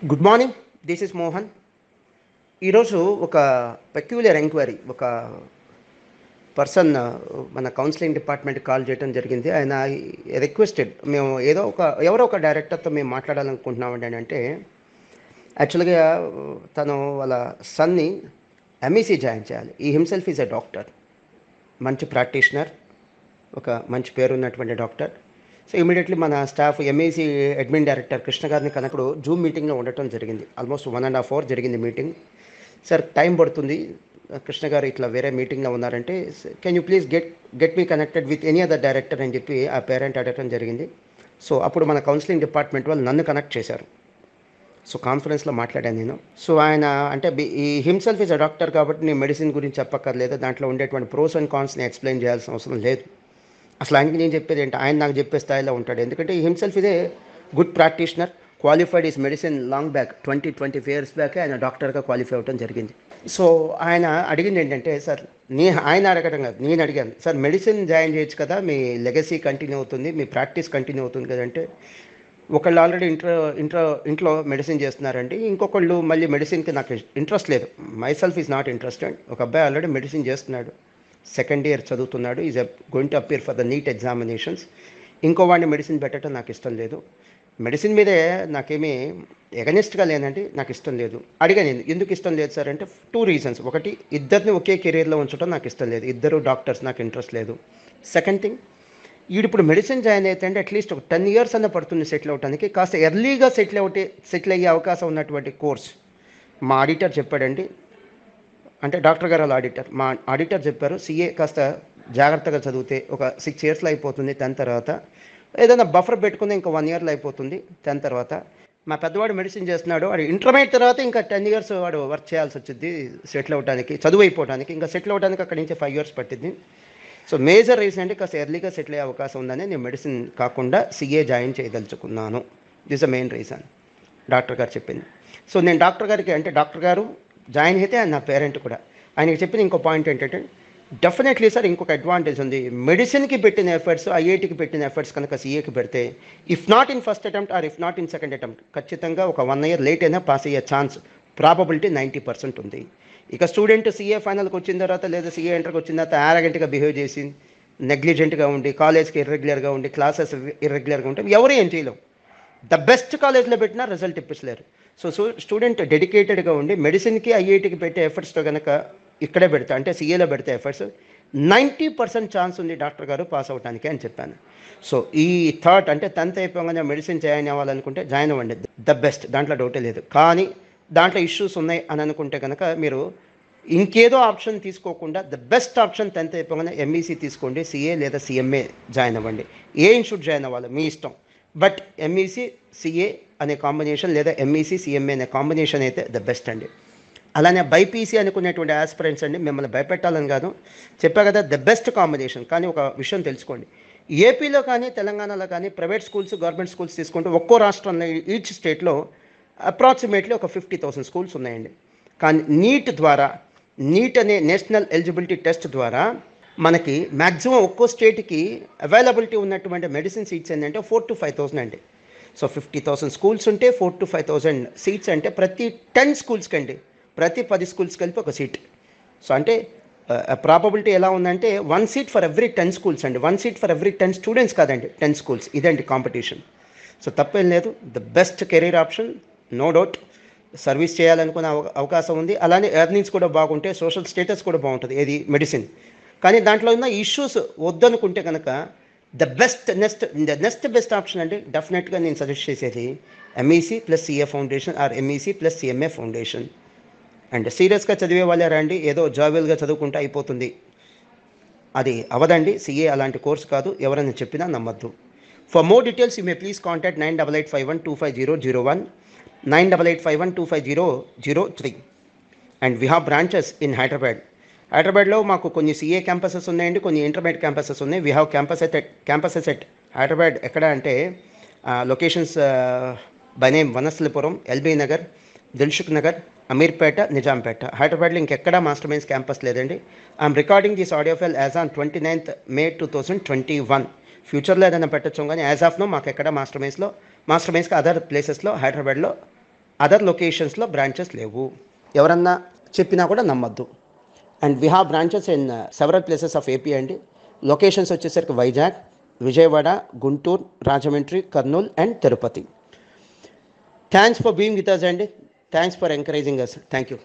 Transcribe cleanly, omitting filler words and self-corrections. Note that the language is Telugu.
Good morning. This is Mohan. ఈరోజు ఒక పెక్యులర్ ఎంక్వైరీ ఒక పర్సన్ మన కౌన్సిలింగ్ డిపార్ట్మెంట్కి కాల్ చేయడం జరిగింది. ఆయన రిక్వెస్టెడ్ మేము ఏదో ఒక ఎవరో ఒక డైరెక్టర్తో మేము మాట్లాడాలనుకుంటున్నామండి అని అంటే, యాక్చువల్గా తను వాళ్ళ సన్ని ఎంఈసీ జాయిన్ చేయాలి. ఈ హిమ్సెల్ఫ్ ఈజ్ ఎ డాక్టర్, మంచి ప్రాక్టీషనర్, ఒక మంచి పేరున్నటువంటి డాక్టర్. సో ఇమీడియట్లీ మన staff MEC admin director Krishna గారిని కనప్పుడు జూమ్ మీటింగ్లో ఉండటం జరిగింది. ఆల్మోస్ట్ 1.5 hours జరిగింది మీటింగ్. సార్ టైం పడుతుంది, కృష్ణ గారు ఇట్లా వేరే మీటింగ్లో ఉన్నారంటే, can you please get me connected with any other director అని చెప్పి ఆ పేరెంట్ అడగటం జరిగింది. సో అప్పుడు మన కౌన్సిలింగ్ డిపార్ట్మెంట్ వాళ్ళు నన్ను కనెక్ట్ చేశారు. సో కాన్ఫరెన్స్లో మాట్లాడాను నేను. సో ఆయన అంటే ఈ హిమ్సెల్ఫ్ ఈజ్ అ డాక్టర్ కాబట్టి నేను మెడిసిన్ గురించి చెప్పక్కర్లేదు, దాంట్లో ఉండేటువంటి ప్రోస్ అండ్ కాన్స్ని ఎక్స్ప్లెయిన్ చేయాల్సిన అవసరం లేదు. అసలు ఆయనకి నేను చెప్పేది ఏంటి, ఆయన నాకు చెప్పే స్థాయిలో ఉంటాడు. ఎందుకంటే ఈ హిమ్సెల్ఫ్ ఇదే good practitioner, qualified is medicine long back 20-25 years back ఆయన డాక్టర్గా క్వాలిఫై అవ్వడం జరిగింది. సో ఆయన అడిగింది ఏంటంటే, సార్ ఆయన అడగడం కాదు, నేను అడిగాను, సార్ మెడిసిన్ జాయిన్ చేయొచ్చు కదా, మీ లెగసీ కంటిన్యూ అవుతుంది, మీ ప్రాక్టీస్ కంటిన్యూ అవుతుంది కదంటే, ఒకళ్ళు ఆల్రెడీ ఇంట్లో మెడిసిన్ చేస్తున్నారండి, ఇంకొకళ్ళు మళ్ళీ మెడిసిన్కి నాకు ఇంట్రెస్ట్ లేదు, myself is not interested. ఒక అబ్బాయి ఆల్రెడీ మెడిసిన్ చేస్తున్నాడు, సెకండ్ ఇయర్ చదువుతున్నాడు, is going to appear for the NEET examinations. ఇంకో వాడిని మెడిసిన్ పెట్టడం నాకు ఇష్టం లేదు. మెడిసిన్ మీదే నాకేమీ ఎగనిస్ట్గా లేనండి, నాకు ఇష్టం లేదు. అడిగాను ఎందుకు ఇష్టం లేదు సార్ అంటే, 2 reasons. ఒకటి, ఇద్దరిని ఒకే కెరీర్లో ఉంచడం నాకు ఇష్టం లేదు, ఇద్దరు డాక్టర్స్ నాకు ఇంట్రెస్ట్ లేదు. సెకండ్ థింగ్, ఇప్పుడు మెడిసిన్ జాయిన్ అయితే అంటే అట్లీస్ట్ ఒక 10 years అన్న పడుతుంది సెటిల్ అవడానికి, కాస్త ఎర్లీగా సెటిల్ అయ్యే అవకాశం ఉన్నటువంటి కోర్స్ మా ఆడిటర్ చెప్పాడండి. అంటే డాక్టర్ గారు వాళ్ళ ఆడిటర్, మా ఆడిటర్ చెప్పారు, సిఏ కాస్త జాగ్రత్తగా చదివితే ఒక 6 yearsలో అయిపోతుంది, 10 తర్వాత ఏదైనా బఫర్ పెట్టుకుని ఇంకా 1 yearలో అయిపోతుంది 10 తర్వాత. మా పెద్దవాడు మెడిసిన్ చేస్తున్నాడు, వాడు ఇంటర్మీడియట్ తర్వాత ఇంకా 10 years వాడు వర్క్ చేయాల్సి వచ్చింది సెటిల్ అవ్వడానికి, చదువు అయిపోవడానికి. ఇంకా సెటిల్ అవ్వడానికి అక్కడి నుంచి 5 years పట్టింది. సో మేజర్ రీజన్ అంటే కాస్త ఎర్లీగా సెటిల్ అయ్యే అవకాశం ఉందని నేను మెడిసిన్ కాకుండా సిఏ జాయిన్ చేయదలుచుకున్నాను. This the main reason doctor గారు చెప్పింది. సో నేను డాక్టర్ గారికి అంటే, డాక్టర్ గారు జాయిన్ అయితే ఆయన నా పేరెంట్ కూడా, ఆయనకి చెప్పిన ఇంకో పాయింట్ ఏంటంటే, డెఫినెట్లీ సార్ ఇంకొక అడ్వాంటేజ్ ఉంది, మెడిసిన్కి పెట్టిన ఎఫర్ట్స్ ఐఐటికి పెట్టిన ఎఫర్ట్స్ కనుక సిఏకి పెడితే, if not in first attempt are if not in second attempt, ఖచ్చితంగా ఒక 1 year లేట్ అయినా పాస్ అయ్యే ఛాన్స్ ప్రాబబిలిటీ 90% ఉంది. ఇక స్టూడెంట్ సిఏ ఫైనల్కి వచ్చిన తర్వాత లేదా సిఏ ఎంటర్కి వచ్చిన తర్వాత యారగెంట్గా బిహేవ్ చేసి, నెగ్లిజెంట్గా ఉండి, కాలేజ్కి ఇర్రెగ్యులర్గా ఉండి, క్లాసెస్ ఇర్రెగ్యులర్గా ఉంటే ఎవరు ఏం చేయలేం. ద బెస్ట్ కాలేజ్లో పెట్టినా రిజల్ట్ ఇప్పించలేరు. సో స్టూడెంట్ డెడికేటెడ్గా ఉండి మెడిసిన్కి ఐఐటికి పెట్టే ఎఫర్ట్స్తో కనుక ఇక్కడే పెడతా అంటే సిఏలో పెడితే ఎఫర్ట్స్ 90% ఛాన్స్ ఉంది డాక్టర్ గారు పాస్ అవ్వడానికి అని చెప్పాను. సో ఈ థాట్ అంటే 10th అయిపోగానే మెడిసిన్ జాయిన్ అవ్వాలనుకుంటే జాయిన్ అవ్వండి, ద బెస్ట్, దాంట్లో డౌటే లేదు. కానీ దాంట్లో ఇష్యూస్ ఉన్నాయి అని అనుకుంటే కనుక మీరు ఇంకేదో ఆప్షన్ తీసుకోకుండా ద బెస్ట్ ఆప్షన్ 10th అయిపోగానే ఎంఈసీ తీసుకోండి, సిఏ లేదా సిఎంఏ జాయిన్ అవ్వండి. ఏ ఇన్స్టిట్యూట్ జాయిన్ అవ్వాలి మీ ఇష్టం, బట్ ఎంఈసీ సిఏ అనే కాంబినేషన్ లేదా ఎంఈసీ సిఎంఏ అనే కాంబినేషన్ అయితే ద బెస్ట్ అండి. అలానే బైపీసీ అనుకునేటువంటి ఆస్పిరెంట్స్ అండి, మిమ్మల్ని భయపెట్టాలని కాదు, చెప్పా కదా ద బెస్ట్ కాంబినేషన్. కానీ ఒక విషయం తెలుసుకోండి, ఏపీలో కానీ తెలంగాణలో కానీ ప్రైవేట్ స్కూల్స్ గవర్నమెంట్ స్కూల్స్ తీసుకుంటే ఒక్కో రాష్ట్రంలో ఈచ్ స్టేట్లో అప్రాక్సిమేట్లీ ఒక 50,000 స్కూల్స్ ఉన్నాయండి. కానీ నీట్ అనే నేషనల్ ఎలిజిబిలిటీ టెస్ట్ ద్వారా మనకి మ్యాక్సిమం ఒక్కో స్టేట్కి అవైలబిలిటీ ఉన్నటువంటి మెడిసిన్ సీట్స్ ఏంటంటే 4,000 to 5,000 అండి. సో 50,000 స్కూల్స్ ఉంటే 4,000 to 5,000 సీట్స్ అంటే ప్రతి 10 స్కూల్స్కి అండి, ప్రతి 10 స్కూల్స్కి కలిపి ఒక సీట్. సో అంటే ప్రాబబిలిటీ ఎలా ఉందంటే 1 seat ఫర్ ఎవ్రీ 10 schools అండి, 1 seat ఫర్ ఎవ్రీ 10 students కాదండి, 10 schools. ఇదండి కాంపిటీషన్. సో తప్పేం లేదు, the best career option, no doubt. Service చేయాలనుకునే అవకాశం ఉంది, అలానే ఎర్నింగ్స్ కూడా బాగుంటే, సోషల్ స్టేటస్ కూడా బాగుంటుంది, ఏది మెడిసిన్. కానీ దాంట్లో ఉన్న ఇష్యూస్ వద్దనుకుంటే కనుక నెక్స్ట్ బెస్ట్ ఆప్షన్ అంటే డెఫినెట్గా నేను సజెస్ట్ చేసేది MEC plus CA foundation or MEC plus CMA foundation. And సీరియస్గా చదివే వాళ్ళే రండి, ఏదో జాబులుగా చదువుకుంటే అయిపోతుంది, అది అవదండి. సిఏ అలాంటి కోర్స్ కాదు, ఎవరైనా చెప్పినా నమ్మద్దు. For more details you may please contact 9885125001, 9885125003. And we have branches in హైదరాబాద్లో మాకు కొన్ని సిఏ క్యాంపసెస్ ఉన్నాయండి, కొన్ని ఇంటర్మీడియట్ క్యాంపసెస్ ఉన్నాయి. We have campuses at Hyderabad. ఎక్కడ అంటే locations by name Vanasthalipuram, LB Nagar, Dilsukh Nagar, Ameerpet, Nizampet. హైదరాబాద్లో ఇంకెక్కడా మాస్టర్ మైన్స్ క్యాంపస్ లేదండి. I'm recording this audio file as on 29th May 2021. ఫ్యూచర్లో ఏదైనా పెట్టచ్చు, కానీ యాజ్ ఆఫ్ నో మాకు ఎక్కడ మాస్టర్ మైన్స్కి అదర్ ప్లేసెస్లో హైదరాబాద్లో అదర్ లొకేషన్స్లో బ్రాంచెస్ లేవు. ఎవరన్నా చెప్పినా కూడా నమ్మద్దు. And we have branches in several places of AP అండి. లొకేషన్స్ వచ్చేసరికి Vizag, Vijayawada, Guntur, Rajahmundry, Kurnool and Tirupati. Thanks for being with us అండి. Thanks for encouraging us. Thank you.